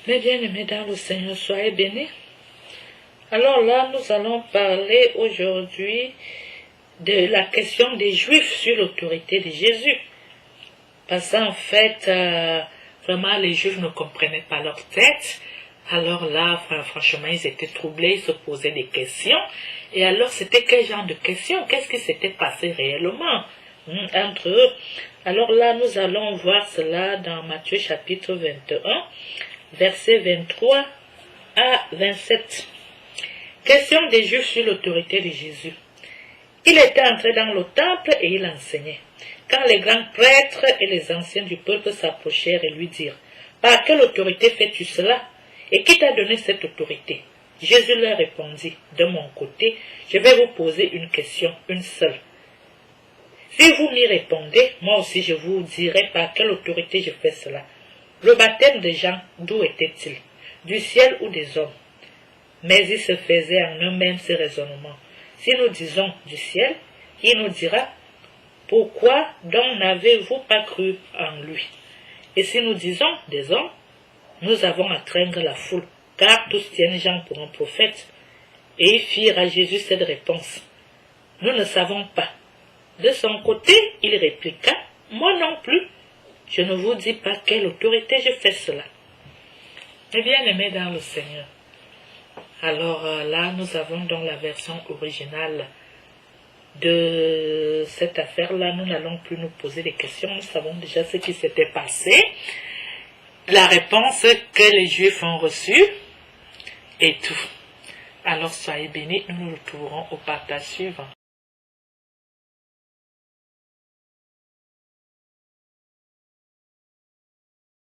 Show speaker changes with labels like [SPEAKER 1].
[SPEAKER 1] Mes bien-aimés dans le Seigneur, soyez bénis. Alors là, nous allons parler aujourd'hui de la question des Juifs sur l'autorité de Jésus. Parce qu'en fait, vraiment, les Juifs ne comprenaient pas leur tête. Alors là, franchement, ils étaient troublés, ils se posaient des questions. Et alors, c'était quel genre de questions? Qu'est-ce qui s'était passé réellement entre eux? Alors là, nous allons voir cela dans Matthieu chapitre 21, versets 23 à 27. Question des Juifs sur l'autorité de Jésus. Il était entré dans le temple et il enseignait. Quand les grands prêtres et les anciens du peuple s'approchèrent et lui dirent, « Par quelle autorité fais-tu cela? Et qui t'a donné cette autorité ?» Jésus leur répondit, « De mon côté, je vais vous poser une question, une seule. Si vous m'y répondez, moi aussi je vous dirai par quelle autorité je fais cela. Le baptême de Jean, d'où était-il? Du ciel ou des hommes? » Mais ils se faisaient en eux-mêmes ces raisonnements. Si nous disons du ciel, il nous dira, pourquoi donc n'avez-vous pas cru en lui? Et si nous disons des hommes, nous avons à craindre la foule, car tous tiennent Jean pour un prophète. Et ils firent à Jésus cette réponse. Nous ne savons pas. De son côté, il répliqua, moi non plus, je ne vous dis pas quelle autorité je fais cela. Eh bien, aimés dans le Seigneur. Alors là, nous avons donc la version originale de cette affaire-là. Nous n'allons plus nous poser des questions. Nous savons déjà ce qui s'était passé. La réponse que les Juifs ont reçue et tout. Alors soyez bénis. Nous nous retrouverons au partage suivant.